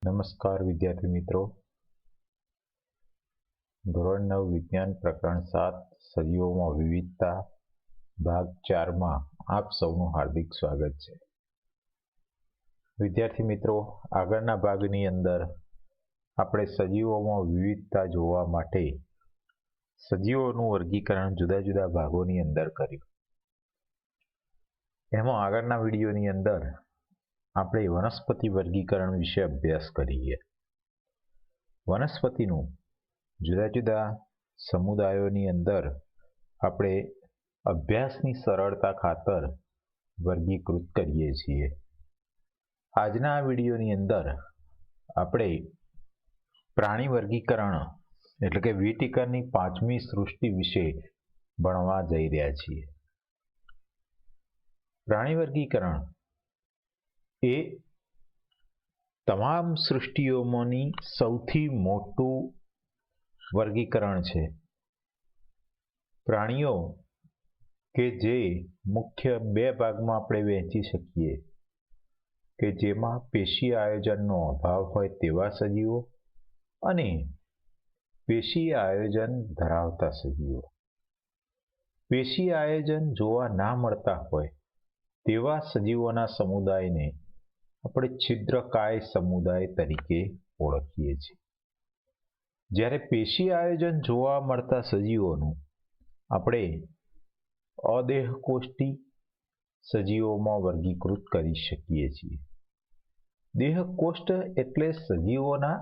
નમસ્કાર વિદ્યાર્થી મિત્રો. ધોરણ 9 વિજ્ઞાન પ્રકરણ 7 સજીવોમાં વિવિધતા ભાગ 4માં આપ સૌનું હાર્દિક સ્વાગત છે. વિદ્યાર્થી મિત્રો, આગળના ભાગની અંદર આપણે સજીવોમાં વિવિધતા જોવા માટે સજીવોનું વર્ગીકરણ જુદા જુદા ભાગોની અંદર કર્યું. એમાં આગળના વિડીયોની અંદર આપણે વનસ્પતિ વર્ગીકરણ વિશે અભ્યાસ કરીએ. વનસ્પતિનું જુદા જુદા સમુદાયોની અંદર આપણે અભ્યાસની સરળતા ખાતર વર્ગીકૃત કરીએ છીએ. આજના આ વિડીયોની અંદર આપણે પ્રાણી વર્ગીકરણ એટલે કે વ્હિટેકરની 5મી સૃષ્ટિ વિશે ભણવા જઈ રહ્યા છીએ. પ્રાણી વર્ગીકરણ એ તમામ સૃષ્ટિઓમાંની સૌથી મોટું વર્ગીકરણ છે. પ્રાણીઓ કે જે મુખ્ય બે ભાગમાં આપણે વહેંચી શકીએ કે જેમાં પેશી આયોજનનો અભાવ હોય તેવા સજીવો અને પેશી આયોજન ધરાવતા સજીવો. પેશી આયોજન જોવા ના મળતા હોય તેવા સજીવોના સમુદાયને આપણે છિદ્રકાય સમુદાય તરીકે ઓળખીએ છીએ. જ્યારે પેશી આયોજન જોવા મળતા સજીવોનું આપણે અદેહકોષ્ઠી સજીવોમાં વર્ગીકૃત કરી શકીએ છીએ. દેહકોષ્ઠ એટલે સજીવોના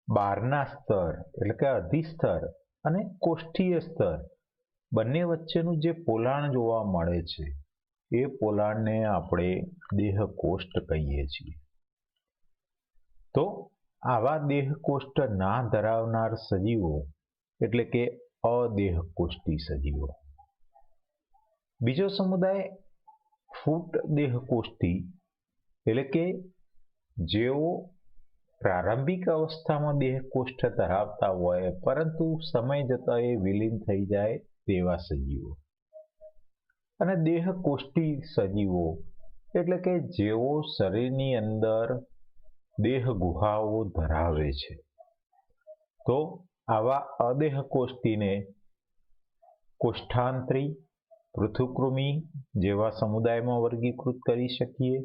બહારના સ્તર એટલે કે અધિસ્તર અને કોષ્ઠીય સ્તર બંને વચ્ચેનું જે પોલાણ જોવા મળે છે એ પોલાણને આપણે દેહકોષ્ઠ કહીએ છીએ. તો આવા દેહકોષ્ઠ ના ધરાવનાર સજીવો એટલે કે અદેહકોષ્ઠી સજીવો. બીજો સમુદાય ફૂટ દેહકોષ્ઠી એટલે કે જેઓ પ્રારંભિક અવસ્થામાં દેહકોષ્ઠ ધરાવતા હોય પરંતુ સમય જતાં એ વિલીન થઈ જાય તેવા સજીવો. અને દેહકોષ્ઠી સજીવો એટલે કે જેઓ શરીરની અંદર દેહ ગુહાઓ ધરાવે છે. તો આવા અદેહકોષ્ઠીને કોષ્ઠાંતરી, પૃથુકૃમિ જેવા સમુદાયમાં વર્ગીકૃત કરી શકીએ.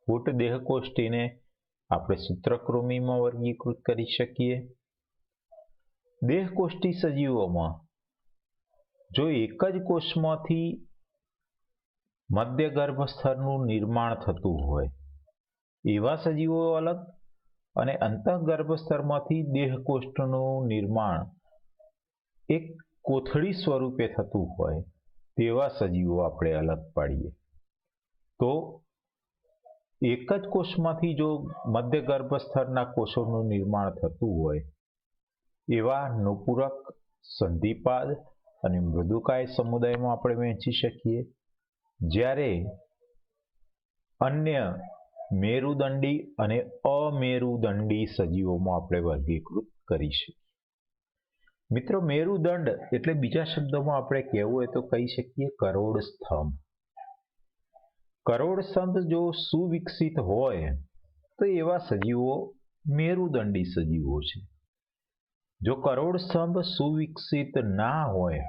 ફૂટ દેહકોષ્ઠીને આપણે સૂત્રકૃમિમાં વર્ગીકૃત કરી શકીએ. દેહકોષ્ઠી સજીવોમાં જો એક જ કોષમાંથી મધ્ય ગર્ભસ્તરનું નિર્માણ થતું હોય એવા સજીવો અલગ અને અંતઃગર્ભસ્તરમાંથી દેહકોષ્ઠનું નિર્માણ એક કોથળી સ્વરૂપે થતું હોય તેવા સજીવો આપણે અલગ પાડીએ. તો એક જ કોષમાંથી જો મધ્ય ગર્ભસ્તરના કોષોનું નિર્માણ થતું હોય એવા નુપુરક, સંધિપાદ અને મૃદુકાય સમુદાયમાં આપણે વહેંચી શકીએ. જ્યારે અન્ય મેરુદંડી અને અમેરુદંડી સજીવોમાં આપણે વર્ગીકૃત કરી શકીએ. મિત્રો, મેરુદંડ એટલે બીજા શબ્દોમાં આપણે કહેવું હોય તો કહી શકીએ કરોડ સ્તંભ. કરોડ સ્તંભ જો સુવિકસિત હોય તો એવા સજીવો મેરુદંડી સજીવો છે. જો કરોડ સ્તંભ સુવિકસિત ના હોય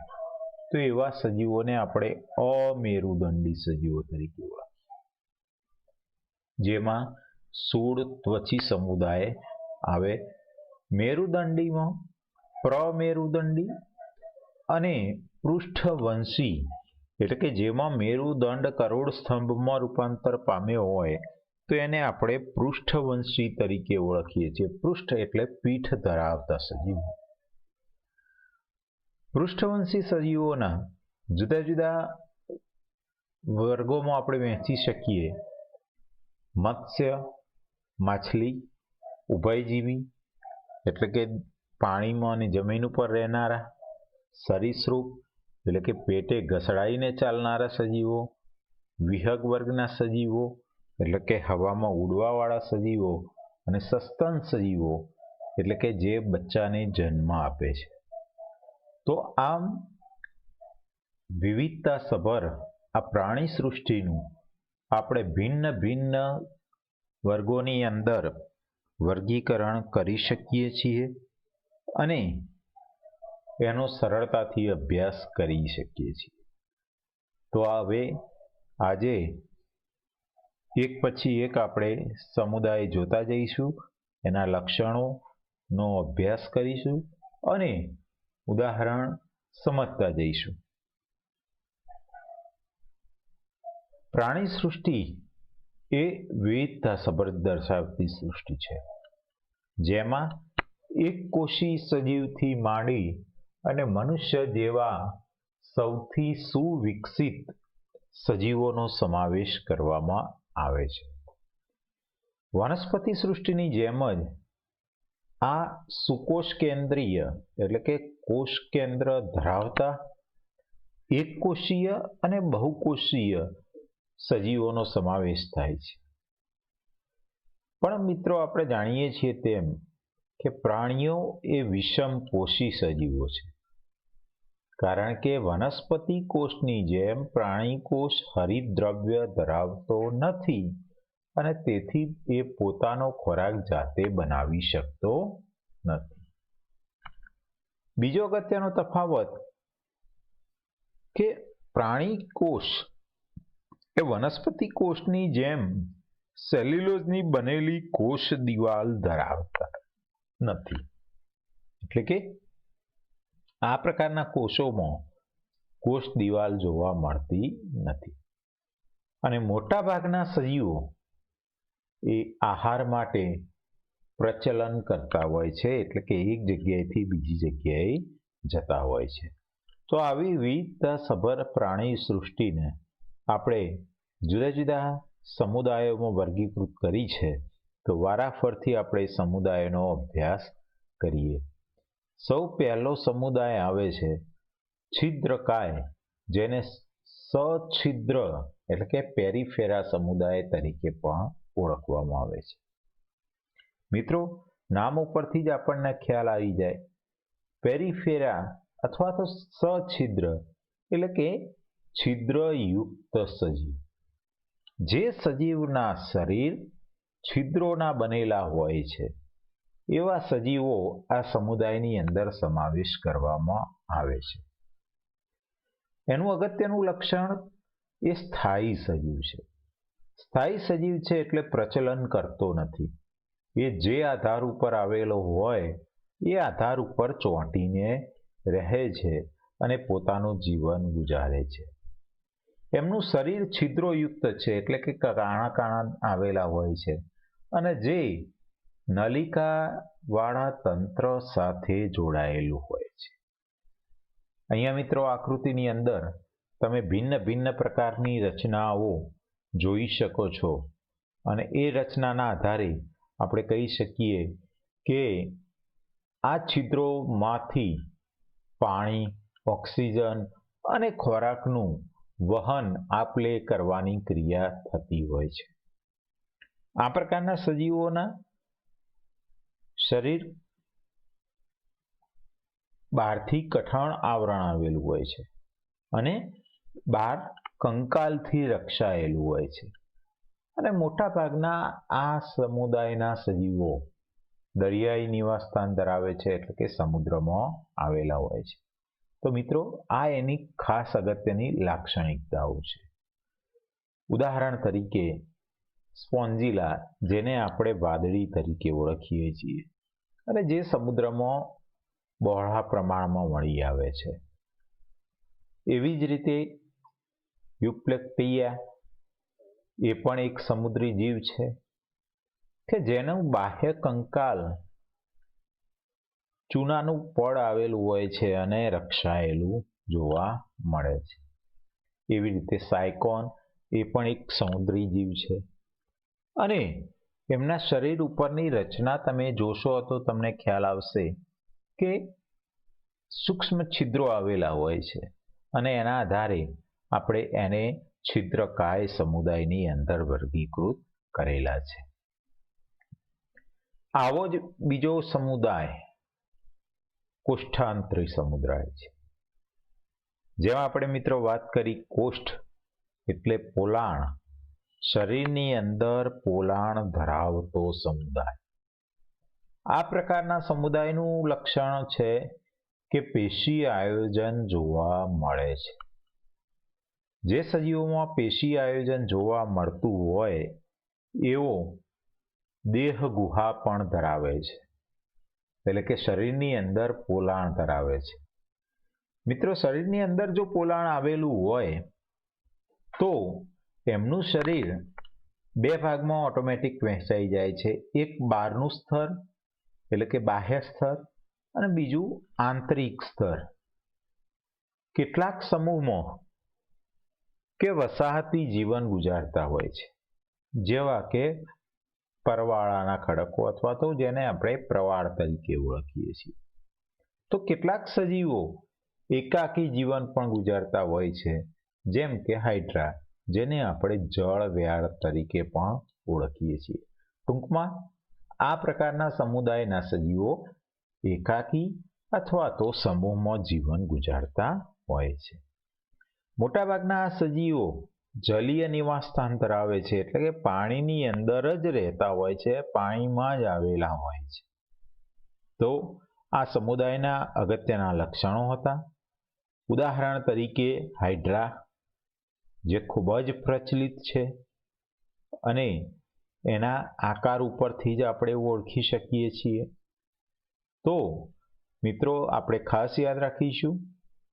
તો એવા સજીવોને આપણે અમેરુદંડી સજીવો તરીકે ઓળખીએ. જેમાં સૂળ ત્વચી સમુદાય આવે. મેરુદંડીમાં પ્રમેરુદંડી અને પૃષ્ઠવંશી એટલે કે જેમાં મેરુદંડ કરોડ સ્તંભમાં રૂપાંતર પામ્યો હોય તો એને આપણે પૃષ્ઠવંશી તરીકે ઓળખીએ છીએ. પૃષ્ઠ એટલે પીઠ ધરાવતા સજીવો. પૃષ્ઠવંશી સજીવોના જુદા જુદા વર્ગોમાં આપણે વહેંચી શકીએ. મત્સ્ય, માછલી, ઉભયજીવી એટલે કે પાણીમાં અને જમીન ઉપર રહેનારા, સરીસૃપ એટલે કે પેટે ઘસડાઈને ચાલનારા સજીવો, વિહગ વર્ગના સજીવો એટલે કે હવામાં ઉડવાવાળા સજીવો અને સસ્તન સજીવો એટલે કે જે બચ્ચાને જન્મ આપે છે. તો આમ વિવિધતા સભર આ પ્રાણી સૃષ્ટિનું આપણે ભિન્ન ભિન્ન વર્ગોની અંદર વર્ગીકરણ કરી શકીએ છીએ અને એનો સરળતાથી અભ્યાસ કરી શકીએ છીએ. તો હવે આજે એક પછી એક આપણે સમુદાય જોતા જઈશું, એના લક્ષણોનો અભ્યાસ કરીશું અને ઉદાહરણ સમજતા જઈશું. પ્રાણી સૃષ્ટિ એ વિવિધતાસભર દર્શાવતી સૃષ્ટિ છે, જેમાં એક કોષી સજીવથી માંડી અને મનુષ્ય જેવા સૌથી સુવિકસિત સજીવોનો સમાવેશ કરવામાં આવે છે. વનસ્પતિ સૃષ્ટિની જેમ જ આ સુકોષ કેન્દ્રીય એટલે કે કોષ કેન્દ્ર ધરાવતા એકકોષીય અને બહુકોષીય સજીવોનો સમાવેશ થાય છે. પણ મિત્રો, આપણે જાણીએ છીએ તેમ કે પ્રાણીઓ એ વિષમપોષી સજીવો છે, કારણ કે વનસ્પતિ કોષની જેમ પ્રાણી કોષ હરિતદ્રવ્ય ધરાવતો નથી અને તેથી એ પોતાનો ખોરાક જાતે બનાવી શકતો નથી. બીજો અગત્યનો તફાવત કે પ્રાણી કોષ એ વનસ્પતિ કોષની જેમ સેલ્યુલોઝની બનેલી કોષ દિવાલ ધરાવતા નથી. એટલે કે આ પ્રકારના કોષોમાં કોષ દિવાલ જોવા મળતી નથી. અને મોટા ભાગના સજીવો એ આહાર માટે પ્રચલન કરતા હોય છે, એટલે કે એક જગ્યાએથી બીજી જગ્યાએ જતા હોય છે. તો આવી વિવિધતાસભર પ્રાણી સૃષ્ટિને આપણે જુદા જુદા સમુદાયોમાં વર્ગીકૃત કરી છે. તો વારાફરથી આપણે સમુદાયોનો અભ્યાસ કરીએ. સૌ પહેલો સમુદાય આવે છે છિદ્રકાય, જેને સછિદ્ર એટલે કે પેરીફેરા સમુદાય તરીકે પણ ઓળખવામાં આવે છે. મિત્રો, નામ ઉપરથી જ આપણને ખ્યાલ આવી જાય, પેરીફેરા અથવા તો સછિદ્ર એટલે કે છિદ્રયુક્ત સજીવ. જે સજીવના શરીર છિદ્રોના બનેલા હોય છે એવા સજીવો આ સમુદાયની અંદર સમાવેશ કરવામાં આવે છે. એનું અગત્યનું લક્ષણ એ સ્થાયી સજીવ છે. સ્થાયી સજીવ છે એટલે પ્રચલન કરતો નથી. એ જે આધાર ઉપર આવેલો હોય એ આધાર ઉપર ચોંટીને રહે છે અને પોતાનું જીવન ગુજારે છે. એમનું શરીર છિદ્રોયુક્ત છે, એટલે કે કાણા કાણા આવેલા હોય છે અને જે નલિકાવાળા તંત્ર સાથે જોડાયેલું હોય છે. અહીંયા મિત્રો આકૃતિની અંદર તમે ભિન્ન ભિન્ન પ્રકારની રચનાઓ જોઈ શકો છો અને એ રચનાના આધારે આપણે કહી શકીએ કે આ છિદ્રોમાંથી પાણી, ઓક્સિજન અને ખોરાકનું વહન આપલે કરવાની ક્રિયા થતી હોય છે. આ પ્રકારના સજીવોના શરીર બહારથી કઠણ આવરણ આવેલું હોય છે અને બહાર કંકાલથી રક્ષાયેલું હોય છે. અને મોટા ભાગના આ સમુદાયના સજીવો દરિયાઈ નિવાસ સ્થાન ધરાવે છે, એટલે કે સમુદ્રમાં આવેલા હોય છે. તો મિત્રો, આ એની ખાસ અગત્યની લાક્ષણિકતાઓ છે. ઉદાહરણ તરીકે સ્પોન્જીલા, જેને આપણે વાદળી તરીકે ઓળખીએ છીએ અને જે સમુદ્રમાં બહોળા પ્રમાણમાં મળી આવે છે. એવી જ રીતે યુપ્લેક્ટિયા એ પણ એક સમુદ્રી જીવ છે કે જેનું બાહ્ય કંકાલ ચૂનાનું પડ આવેલું હોય છે અને રક્ષાયેલું જોવા મળે છે. એવી રીતે સાયકોન એ પણ એક સમુદ્રી જીવ છે અને એમના શરીર ઉપરની રચના તમે જોશો તો તમને ખ્યાલ આવશે કે સૂક્ષ્મ છિદ્રો આવેલા હોય છે અને એના આધારે આપણે એને છિદ્રકાય સમુદાયની અંદર વર્ગીકૃત કરેલા છે. આવો જ બીજો સમુદાય કોષ્ઠાંતરી સમુદાય છે. જેમાં આપણે મિત્રો વાત કરી કોષ્ઠ એટલે પોલાણ, શરીરની અંદર પોલાણ ધરાવતો સમુદાય. આ પ્રકારના સમુદાયનું લક્ષણ છે કે પેશી આયોજન જોવા મળે છે. જે સજીવોમાં પેશી આયોજન જોવા મળતું હોય એવો દેહ ગુહા પણ ધરાવે છે, એટલે કે શરીરની અંદર પોલાણ ધરાવે છે. મિત્રો, શરીરની અંદર જો પોલાણ આવેલું હોય તો એમનું શરીર બે ભાગમાં ઓટોમેટિક વહેંચાઈ જાય છે. એક બહારનું સ્તર એટલે કે બાહ્ય સ્તર અને બીજું આંતરિક સ્તર. કેટલાક સમૂહમાં કે વસાહતી જીવન ગુજારતા હોય છે, જેવા કે પરવાળાના ખડકો અથવા તો જેને આપણે પ્રવાળ તરીકે ઓળખીએ છીએ. તો કેટલાક સજીવો એકાકી જીવન પણ ગુજારતા હોય છે, જેમ કે હાઇડ્રા, જેને આપણે જળ વ્યાળ તરીકે પણ ઓળખીએ છીએ. ટૂંકમાં આ પ્રકારના સમુદાયના સજીવો એકાકી અથવા તો સમૂહમાં જીવન ગુજારતા હોય છે. મોટાભાગના આ સજીવો જલીય નિવાસસ્થાન ધરાવે છે, એટલે કે પાણીની અંદર જ રહેતા હોય છે, પાણીમાં જ આવેલા હોય છે. તો આ સમુદાયના અગત્યના લક્ષણો હતા. ઉદાહરણ તરીકે હાઇડ્રા, જે ખૂબ જ પ્રચલિત છે અને એના આકાર ઉપરથી જ આપણે ઓળખી શકીએ છીએ. તો મિત્રો, આપણે ખાસ યાદ રાખીશું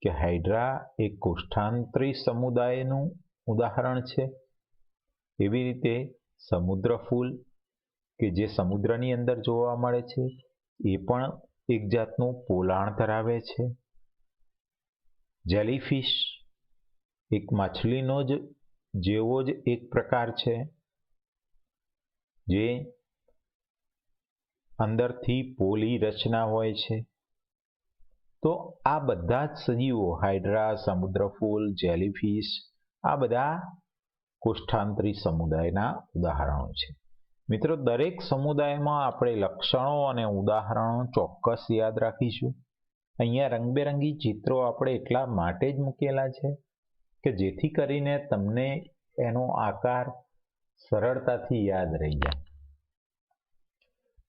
કે હાઇડ્રા એક કોષ્ઠાંતરી સમુદાયનું ઉદાહરણ છે. એવી રીતે સમુદ્ર ફૂલ, કે જે સમુદ્રની અંદર જોવા મળે છે, એ પણ એક જાતનું પોલાણ ધરાવે છે. જેલીફિશ એક માછલીનો જ જેવો જ એક પ્રકાર છે, જે અંદરથી પોલી રચના હોય છે. તો આ બધા જ સજીવો, હાઇડ્રા, સમુદ્રફૂલ, જેલીફિશ, આ બધા કોષ્ઠાંતરી સમુદાયના ઉદાહરણો છે. મિત્રો, દરેક સમુદાયમાં આપણે લક્ષણો અને ઉદાહરણો ચોક્કસ યાદ રાખીશું. અહીંયા રંગબેરંગી ચિત્રો આપણે એટલા માટે જ મૂકેલા છે કે જેથી કરીને તમને એનો આકાર સરળતાથી યાદ રહી જાય.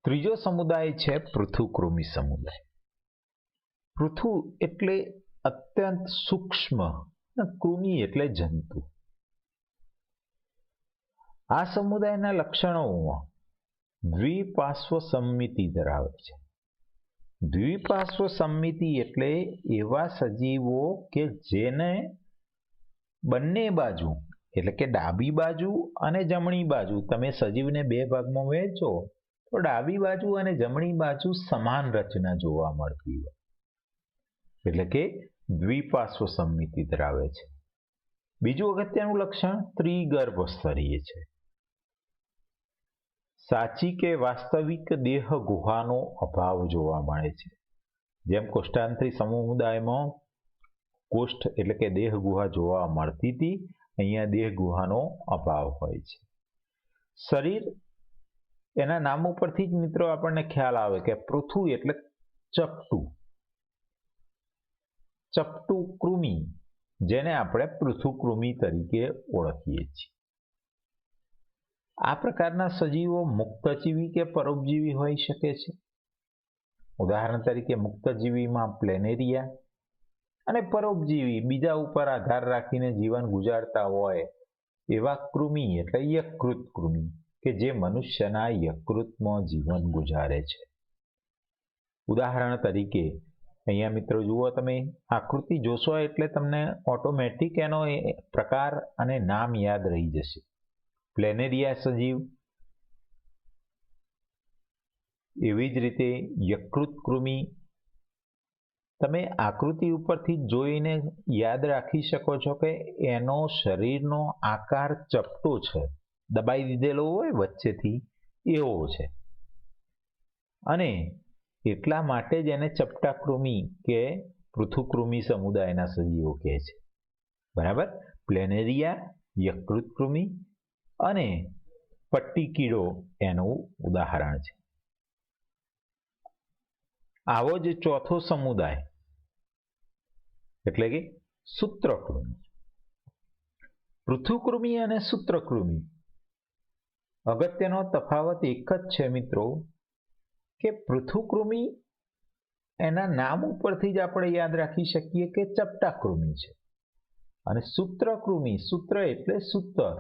ત્રીજો સમુદાય છે પૃથુકૃમિ સમુદાય. પૃથુ એટલે અત્યંત સૂક્ષ્મ, કૃમિ એટલે જંતુ. આ સમુદાયના લક્ષણોમાં દ્વિપાર્શ્વ સંમિતિ ધરાવે છે. દ્વિપાર્શ્વ સંમિતિ એટલે એવા સજીવો કે જેને બંને બાજુ, એટલે કે ડાબી બાજુ અને જમણી બાજુ, તમે સજીવને બે ભાગમાં વહેંચો તો ડાબી બાજુ અને જમણી બાજુ સમાન રચના જોવા મળતી હોય, એટલે કે દ્વિપાર્શ્વ સંમિતિ ધરાવે છે. બીજું અગત્યનું લક્ષણ ત્રિગર્ભ સ્તરીય છે. સાચી કે વાસ્તવિક દેહ ગુહાનો અભાવ જોવા મળે છે. જેમ કોષ્ઠાંતરી સમુદાયમાં કોષ્ઠ એટલે કે દેહ ગુહા જોવા મળતી હતી, અહીંયા દેહ ગુહાનો અભાવ હોય છે. શરીર, એના નામ ઉપરથી જ મિત્રો આપણને ખ્યાલ આવે કે પૃથુ એટલે ચપટું. ચપટું કૃમિ, જેને આપણે પૃથુકૃમિ તરીકે ઓળખીએ છીએ. આ પ્રકારના સજીવો મુક્તજીવી કે પરોપજીવી હોઈ શકે છે. ઉદાહરણ તરીકે મુક્તજીવીમાં પ્લેનેરિયા અને પરોપજીવી બીજા ઉપર આધાર રાખીને જીવન ગુજારતા હોય એવા કૃમિ એટલે યકૃત કૃમિ, કે જે મનુષ્યના યકૃતમાં જીવન ગુજારે છે. ઉદાહરણ તરીકે અહીંયા મિત્રો જુઓ, તમે આકૃતિ જોશો એટલે તમને ઓટોમેટિક એનો પ્રકાર અને નામ યાદ રહી જશે. પ્લેનેરિયા સજીવ, એવી જ રીતે યકૃત કૃમિ. તમે આકૃતિ ઉપરથી જોઈને યાદ રાખી શકો છો કે એનો શરીરનો આકાર ચપટો છે, દબાઈ દીધેલો હોય વચ્ચેથી એવો છે, અને એટલા માટે જ એને ચપટા કૃમિ કે પૃથુકૃમિ સમુદાયના સજીવો કહે છે. બરાબર. પ્લેનેરિયા, યકૃત કૃમિ અને પટ્ટી કીડો એનું ઉદાહરણ છે. આવો જ ચોથો સમુદાય એટલે કે સૂત્રકૃમિ. પૃથુકૃમિ અને સૂત્રકૃમિ અગત્યનો તફાવત એક જ છે મિત્રો કે પૃથુકૃમિ એના નામ ઉપરથી જ આપણે યાદ રાખી શકીએ કે ચપટાકૃમિ છે, અને સૂત્રકૃમિ, સૂત્ર એટલે સૂતર,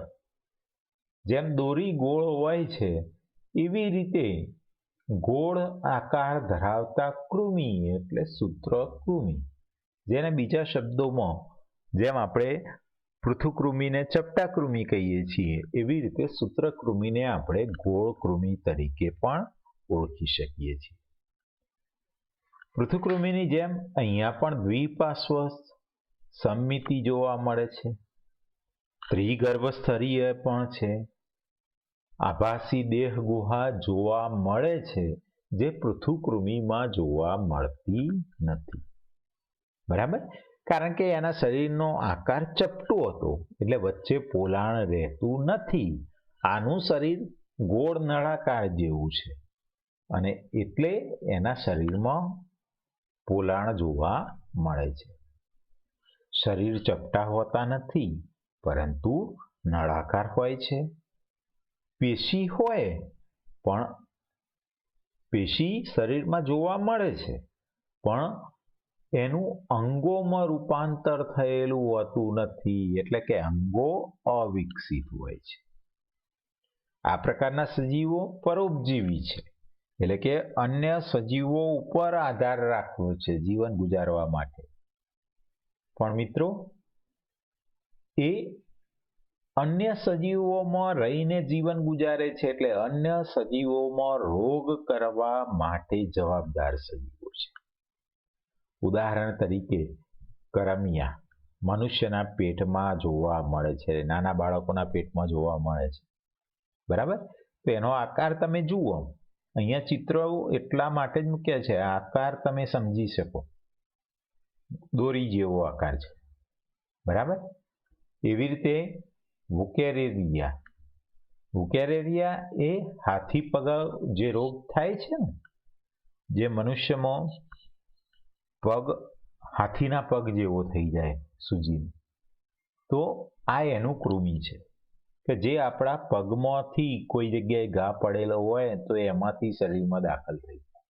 જેમ દોરી ગોળ હોય છે એવી રીતે ગોળ આકાર ધરાવતા કૃમિ એટલે સૂત્રકૃમિ, જેને બીજા શબ્દોમાં જેમ આપણે પૃથુકૃમિને ચપટાકૃમિ કહીએ છીએ એવી રીતે સૂત્રકૃમિને આપણે ગોળકૃમિ તરીકે પણ ઓળખી શકીએ છીએ. પૃથુકૃમિની જેમ અહીંયા પણ દ્વિપાર્શ્વ સમમિતિ જોવા મળે છે, ત્રિગર્ભસ્તરીય પણ છે, આભાસી દેહ ગુહા જોવા મળે છે જે પૃથુકૃમિમાં જોવા મળતી નથી. બરાબર, કારણ કે એના શરીરનો આકાર ચપટો હતો એટલે વચ્ચે પોલાણ રહેતું નથી. આનું શરીર ગોળ નળાકાર જેવું છે અને એટલે એના શરીરમાં પોલાણ જોવા મળે છે. શરીર ચપટા હોતા નથી પરંતુ નળાકાર હોય છે. પેશી હોય પણ પેશી શરીરમાં જોવા મળે છે પણ એનું અંગોમાં રૂપાંતર થયેલું હોતું નથી, એટલે કે અંગો અવિકસિત હોય છે. આ પ્રકારના સજીવો પરોપજીવી છે, એટલે કે અન્ય સજીવો ઉપર આધાર રાખવો છે જીવન ગુજારવા માટે. પણ મિત્રો એ અન્ય સજીવોમાં રહીને જીવન ગુજારે છે, એટલે અન્ય સજીવોમાં રોગ કરવા માટે જવાબદાર સજીવો છે. ઉદાહરણ તરીકે કરમિયા મનુષ્યના પેટમાં જોવા મળે છે, નાના બાળકોના પેટમાં જોવા મળે છે. બરાબર, તો એનો આકાર તમે જુઓ, અહીંયા ચિત્રો એટલા માટે જ મૂક્યા છે, આકાર તમે સમજી શકો, દોરી જેવો આકાર છે. બરાબર, એવી રીતે વુકેરેરિયા એ હાથી પગ જે રોગ થાય છે ને, જે મનુષ્યમાં પગ હાથીના પગ જેવો થઈ જાય સૂજીને, તો આ એનું કૃમિ છે કે જે આપણા પગમાંથી કોઈ જગ્યાએ ઘા પડેલો હોય તો એમાંથી શરીરમાં દાખલ થઈ જાય.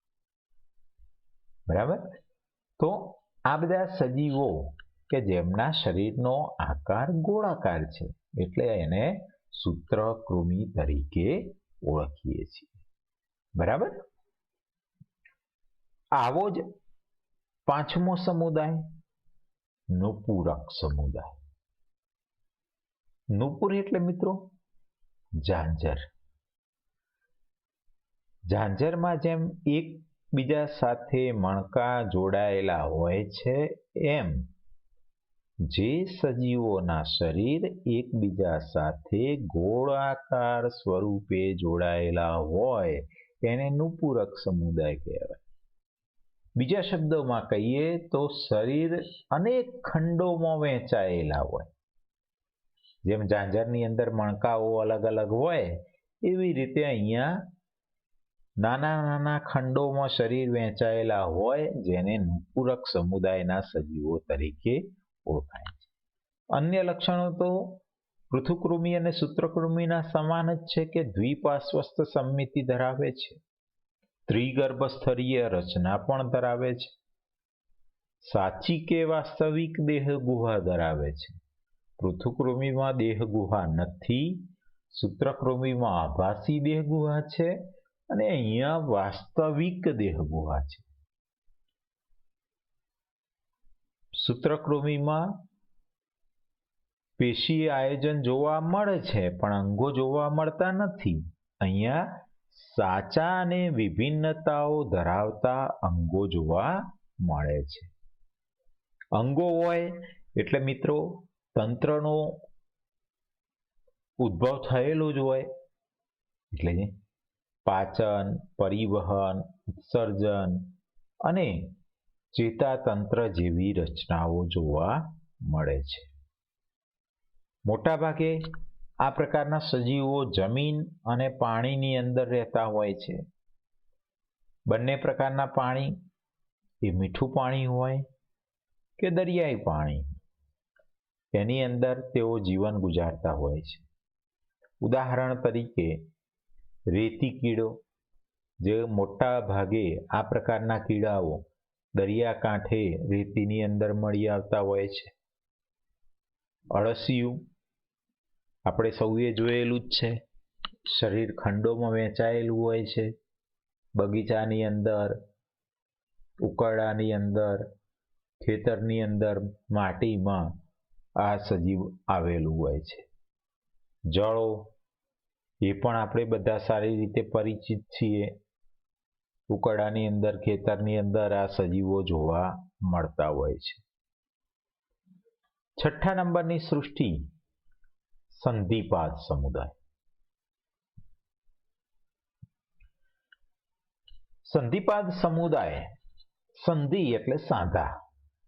બરાબર, તો આ બધા સજીવો કે જેમના શરીરનો આકાર ગોળાકાર છે એટલે એને સૂત્રકૃમિ તરીકે ઓળખીએ છીએ. બરાબર, આવો જ પાંચમો સમુદાય નુપુરક સમુદાય. નુપુર એટલે મિત્રો ઝાંઝર. ઝાંઝરમાં જેમ એકબીજા સાથે મણકા જોડાયેલા હોય છે એમ જે સજીવોના શરીર એકબીજા સાથે ગોળાકાર સ્વરૂપે જોડાયેલા હોય એને નુપુરક સમુદાય કહેવાય. બીજા શબ્દોમાં કહીએ તો શરીર અનેક ખંડોમાં વહેંચાયેલા હોય. જેમ ઝાંઝરની અંદર મણકાઓ અલગ અલગ હોય એવી રીતે અહીંયા નાના નાના ખંડોમાં શરીર વહેંચાયેલા હોય જેને નુપુરક સમુદાયના સજીવો તરીકે ઓળખાય છે. અન્ય લક્ષણો તો પૃથુકૃમિ અને સૂત્રકૃમિના સમાન જ છે કે દ્વિપાર્શ્વસ્થ સમમિતિ ધરાવે છે, ત્રિગર્ભસ્તરીય રચના પણ ધરાવે છે, સાચી કે વાસ્તવિક દેહ ગુહા ધરાવે છે. પૃથુકૃમિમાં દેહ ગુહા નથી, સૂત્રકૃમિમાં આભાસી દેહ ગુહા છે અને અહીંયા વાસ્તવિક દેહ ગુહા છે. સૂત્રકૃમિમાં પેશી આયોજન જોવા મળે છે પણ અંગો જોવા મળતા નથી. અહીંયા સાચા અને વિભિન્નતાઓ ધરાવતા અંગો જોવા મળે છે. અંગો હોય એટલે મિત્રો તંત્રનો ઉદ્ભવ થયેલો જ હોય, એટલે પાચન, પરિવહન, ઉત્સર્જન અને ચેતાતંત્ર જેવી રચનાઓ જોવા મળે છે. મોટાભાગે આ પ્રકારના સજીવો જમીન અને પાણીની અંદર રહેતા હોય છે. બંને પ્રકારના પાણી, એ મીઠું પાણી હોય કે દરિયાઈ પાણી, એની અંદર તેઓ જીવન ગુજારતા હોય છે. ઉદાહરણ તરીકે રેતી કીડો, જે મોટા ભાગે આ પ્રકારના કીડાઓ દરિયાકાંઠે રેતીની અંદર મળી આવતા હોય છે. અળસિયું આપણે સૌએ જોયેલું જ છે, શરીર ખંડોમાં વહેંચાયેલું હોય છે. બગીચાની અંદર, ઉકરડાની અંદર, ખેતરની અંદર, માટીમાં આ સજીવ આવેલું હોય છે. જળો એ પણ આપણે બધા સારી રીતે પરિચિત છીએ. ઉકરડાની અંદર, ખેતરની અંદર આ સજીવો જોવા મળતા હોય છે. છઠ્ઠા નંબરની સૃષ્ટિ સંધિપાદ સમુદાય. સંધિપાદ સમુદાય, સંધિ એટલે સાંધા,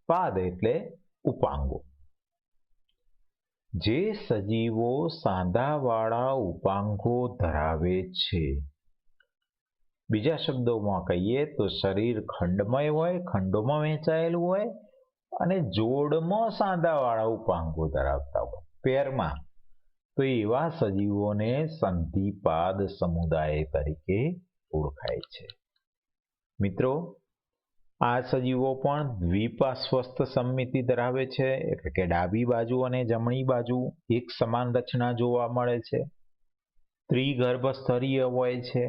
પાદ એટલે ઉપાંગો. જે સજીવો સાંધાવાળા ઉપાંગો ધરાવે છે, બીજા શબ્દોમાં કહીએ તો શરીર ખંડમય હોય, ખંડોમાં વહેંચાયેલું હોય અને જોડમાં સાંધાવાળા ઉપાંગો ધરાવતા હોય, પેરમાં, તો એવા સજીવોને સંધિપાદ સમુદાય તરીકે ઓળખાય છે. મિત્રો, આ સજીવો પણ દ્વિપાર્શ્વસ્થ સમમિતિ ધરાવે છે, એટલે કે ડાબી બાજુ અને જમણી બાજુ એક સમાન રચના જોવા મળે છે. ત્રિગર્ભસ્તરીય હોય છે.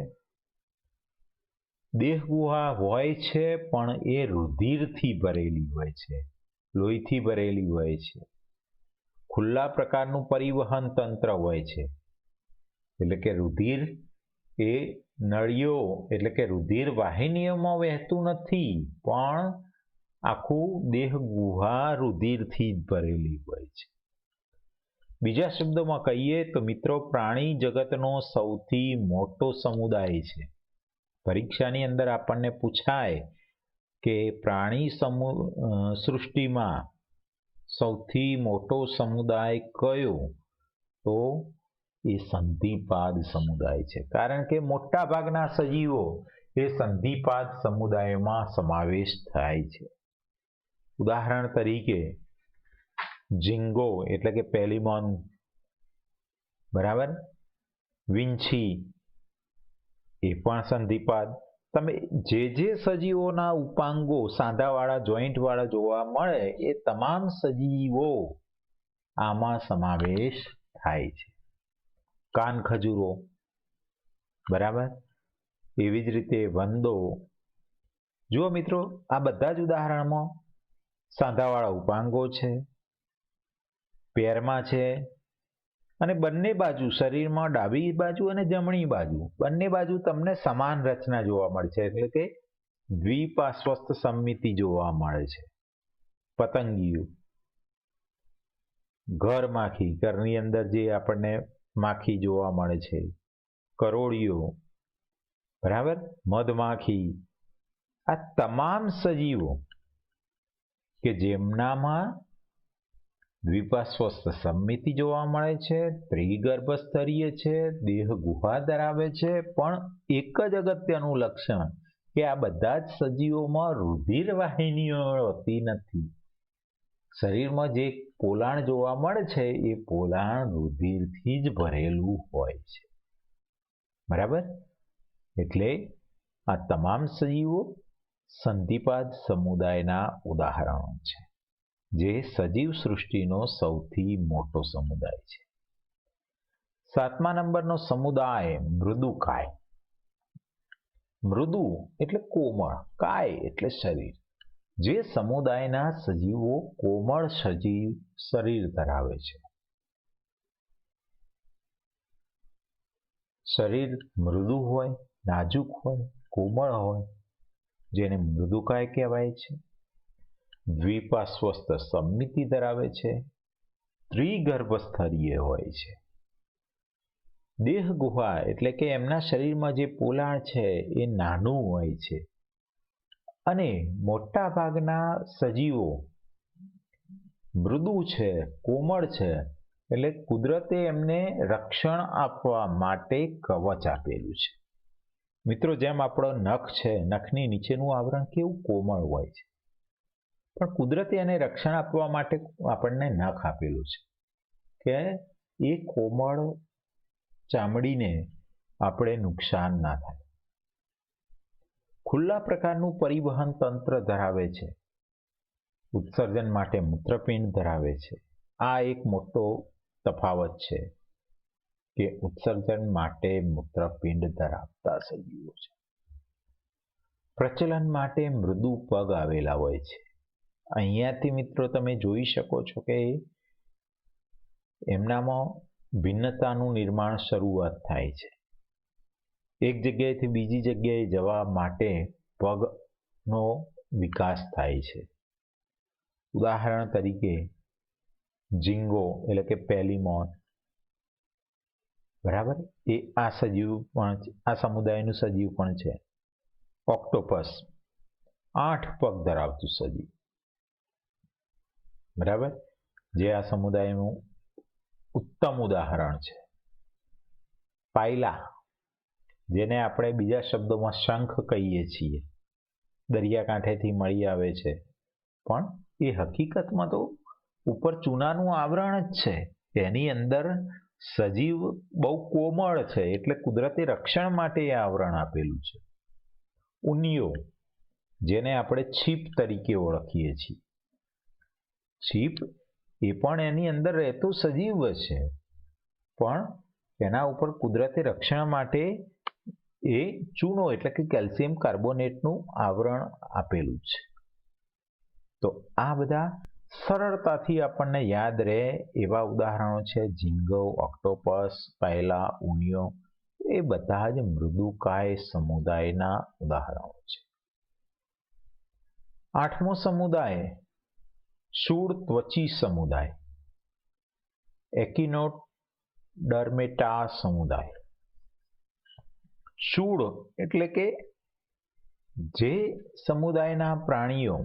દેહગુહા હોય છે પણ એ રુધિરથી ભરેલી હોય છે, લોહીથી ભરેલી હોય છે. ખુલ્લા પ્રકારનું પરિવહન તંત્ર હોય છે, એટલે કે રુધિર એ નળીઓ એટલે કે રુધિર વાહિનીઓમાં વહેતું નથી, પણ આખું દેહ ગુહા રુધિરથી જ ભરેલી હોય છે. બીજા શબ્દોમાં કહીએ તો મિત્રો, પ્રાણી જગતનો સૌથી મોટો સમુદાય છે. પરીક્ષાની અંદર આપણને પૂછાય કે પ્રાણી સૃષ્ટિમાં સૌથી મોટો સમુદાય કયો, તો એ સંધિપાદ સમુદાય છે. કારણ કે મોટા ભાગના સજીવો એ સંધિપાદ સમુદાયમાં સમાવેશ થાય છે. ઉદાહરણ તરીકે ઝીંગો એટલે કે પેલિમોન, બરાબર, વીંછી એ પણ સંધિપાદ. તમે જે સજીવોના ઉપાંગો સાંધાવાળા, જોઈન્ટવાળા જોવા મળે એ તમામ સજીવો આમાં સમાવેશ થાય છે. કાન ખજૂરો, બરાબર, એવી જ રીતે વંદો. જુઓ મિત્રો, આ બધા જ ઉદાહરણમાં સાંધાવાળા ઉપાંગો છે, પેરમાં છે, અને બંને બાજુ શરીરમાં ડાબી બાજુ અને જમણી બાજુ બંને બાજુ તમને સમાન રચના જોવા મળે છે, એટલે કે દ્વિપાર્શ્વસ્થ સમમિતિ જોવા મળે છે. પતંગિયું, ઘર માખી, ઘરની અંદર જે આપણને માખી જોવા મળે છે. કરોળિયો, બરાબર, મધમાખી, આ તમામ સજીવો કે જેમનામાં દ્વિપાર્શ્વસ્થ સમમિતિ જોવા મળે છે, ત્રિગર્ભસ્તરીય છે, દેહ ગુહા ધરાવે છે, પણ એક જ અગત્યનું લક્ષણ કે આ બધા જ સજીવોમાં રુધિર વાહિનીઓ હોતી નથી. શરીરમાં જે પોલાણ જોવા મળે છે એ પોલાણ રુધિરથી જ ભરેલું હોય છે, બરાબર. એટલે આ તમામ સજીવો સંધિપાદ સમુદાયના ઉદાહરણો છે, જે સજીવ સૃષ્ટિનો સૌથી મોટો સમુદાય છે. 7મા નંબરનો સમુદાય મૃદુકાય. મૃદુ એટલે કોમળ, કાય એટલે શરીર. જે સમુદાયના સજીવો કોમળ શરીર ધરાવે છે. શરીર મૃદુ હોય, નાજુક હોય, કોમળ હોય, જેને મૃદુકાય કહેવાય છે. દ્વિપાર્શ્વસ્થ સમમિતિ ધરાવે છે, ત્રિગર્ભસ્તરીય હોય છે. દેહ ગુહા એટલે કે એમના શરીરમાં જે પોલાણ છે એ નાનું હોય છે, અને મોટા ભાગના સજીવો મૃદુ છે, કોમળ છે, એટલે કુદરતે એમને રક્ષણ આપવા માટે કવચ આપેલું છે. મિત્રો, જેમ આપણો નખ છે, નખની નીચેનું આવરણ કેવું કોમળ હોય છે, પણ કુદરતે એને રક્ષણ આપવા માટે આપણને નખ આપેલું છે કે એ કોમળ ચામડીને આપણે નુકસાન ના થાય. ખુલ્લા પ્રકારનું પરિવહન તંત્ર ધરાવે છે. ઉત્સર્જન માટે મૂત્રપિંડ ધરાવે છે. આ એક મોટો તફાવત છે કે ઉત્સર્જન માટે મૂત્રપિંડ ધરાવતા સજીવો છે. પ્રચલન માટે મૃદુ પગ આવેલા હોય છે. અહીંયાથી મિત્રો તમે જોઈ શકો છો કે એમનામાં ભિન્નતાનું નિર્માણ શરૂઆત થાય છે. એક જગ્યાએથી બીજી જગ્યાએ જવા માટે પગનો વિકાસ થાય છે. ઉદાહરણ તરીકે ઝીંગો એટલે કે પેલિમોન, બરાબર, એ આ સજીવ પણ આ સમુદાયનું સજીવ પણ છે. ઓક્ટોપસ 8 પગ ધરાવતું સજીવ, બરાબર, જે આ સમુદાયનું ઉત્તમ ઉદાહરણ છે. પાયલા, જેને આપણે બીજા શબ્દોમાં શંખ કહીએ છીએ, દરિયાકાંઠેથી મળી આવે છે, પણ એ હકીકતમાં તો ઉપર ચૂનાનું આવરણ જ છે. એની અંદર સજીવ બહુ કોમળ છે, એટલે કુદરતી રક્ષણ માટે એ આવરણ આપેલું છે. ઉનિયો, જેને આપણે છીપ તરીકે ઓળખીએ છીએ. છીપ એ પણ એની અંદર રહેતો સજીવ છે, પણ એના ઉપર કુદરતી રક્ષણ માટે એ ચૂનો એટલે કે કેલ્શિયમ કાર્બોનેટનું આવરણ આપેલું છે. તો આ બધા સરળતાથી આપણને યાદ રહે એવા ઉદાહરણો છે. ઝીંગો, ઓક્ટોપસ, પાયલા, ઉનિયો એ બધા જ મૃદુકાય સમુદાયના ઉદાહરણો છે. 8મો સમુદાય શૂળ ત્વચી સમુદાય, એકિનોડર્મેટા સમુદાય. શૂળ એટલે કે જે સમુદાયના પ્રાણીઓ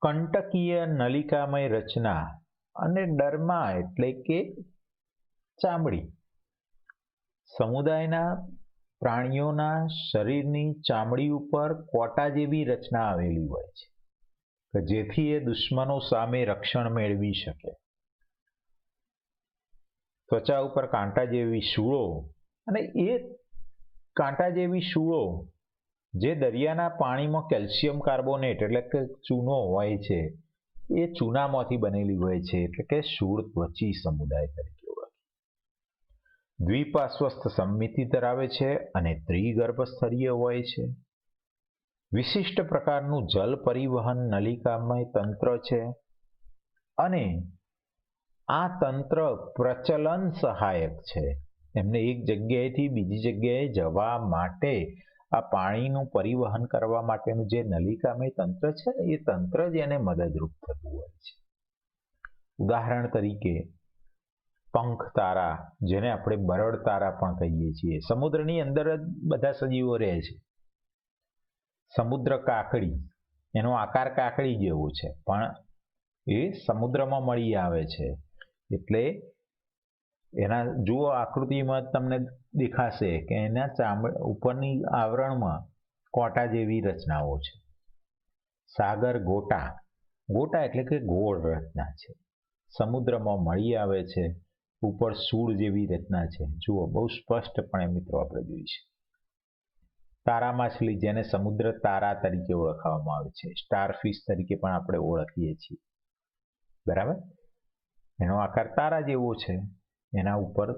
કંટકીય નલિકામય રચના અને ડર્મા એટલે કે ચામડી, સમુદાયના પ્રાણીઓના શરીરની ચામડી ઉપર કોટા જેવી રચના આવેલી હોય છે કે જેથી એ દુશ્મનો સામે રક્ષણ મેળવી શકે. ત્વચા ઉપર કાંટા જેવી શૂળો, અને એ કાંટા જેવી શૂળો જે દરિયાના પાણીમાં કેલ્શિયમ કાર્બોનેટ એટલે કે ચૂનો હોય છે, એ ચૂનામાંથી બનેલી હોય છે, એટલે કે શૂળ ત્વચી સમુદાય તરીકે ઓળખાય. દ્વિપાર્શ્વસ્થ સમમિતિ ધરાવે છે અને ત્રિગર્ભસ્તરીય હોય છે. વિશિષ્ટ પ્રકારનું જલ પરિવહન નલિકામય તંત્ર છે અને આ તંત્ર પ્રચલન સહાયક છે. એમને એક જગ્યાએથી બીજી જગ્યાએ જવા માટે આ પાણીનું પરિવહન કરવા માટેનું જે નલિકામય તંત્ર છે ને, એ તંત્ર જ એને મદદરૂપ થતું હોય છે. ઉદાહરણ તરીકે પંખ તારા, જેને આપણે બરડ તારા પણ કહીએ છીએ, સમુદ્રની અંદર જ બધા સજીવો રહે છે. સમુદ્ર કાકડી, એનો આકાર કાકડી જેવો છે, પણ એ સમુદ્રમાં મળી આવે છે. એટલે એના જુઓ આકૃતિમાં તમને દેખાશે કે એના ઉપરની આવરણમાં કોટા જેવી રચનાઓ છે. સાગર ગોટા, ગોટા એટલે કે ગોળ રચના છે, સમુદ્રમાં મળી આવે છે. ઉપર સૂળ જેવી રચના છે, જુઓ બહુ સ્પષ્ટપણે મિત્રો આપણે જોઈશું. તારા માછલી, જેને સમુદ્ર તારા તરીકે ઓળખવામાં આવે છે, સ્ટારફિશ તરીકે પણ આપણે ઓળખીએ છીએ, બરાબર, એનો આકાર તારા જેવો છે, એના ઉપર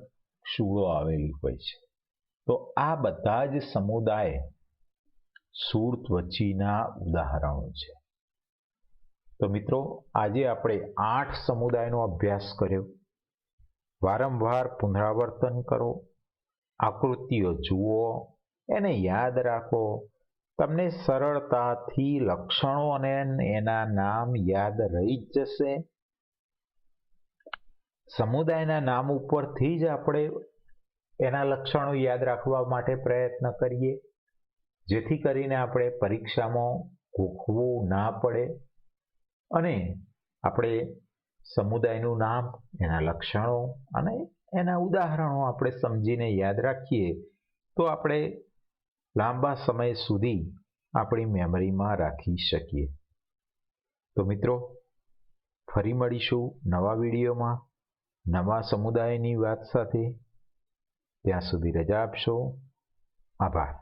શૂળો આવેલી હોય છે. તો આ બધા જ સમુદાય શૂળ ત્વચીના ઉદાહરણો છે. તો મિત્રો, આજે આપણે 8 સમુદાયનો અભ્યાસ કર્યો. વારંવાર પુનરાવર્તન કરો, આકૃતિઓ જુઓ, એને યાદ રાખો. તમને સરળતાથી લક્ષણો અને એના નામ યાદ રહી જ જશે. સમુદાયના નામ ઉપરથી જ આપણે એના લક્ષણો યાદ રાખવા માટે પ્રયત્ન કરીએ, જેથી કરીને આપણે પરીક્ષામાં ગોખવું ના પડે અને આપણે સમુદાયનું નામ, એના લક્ષણો અને એના ઉદાહરણો આપણે સમજીને યાદ રાખીએ તો આપણે લાંબા સમય સુધી આપણી મેમરીમાં રાખી શકીએ. તો મિત્રો, ફરી મળીશું નવા વિડીયોમાં નવા સમુદાયની વાત સાથે. ત્યાં સુધી રજા આપશો. આભાર.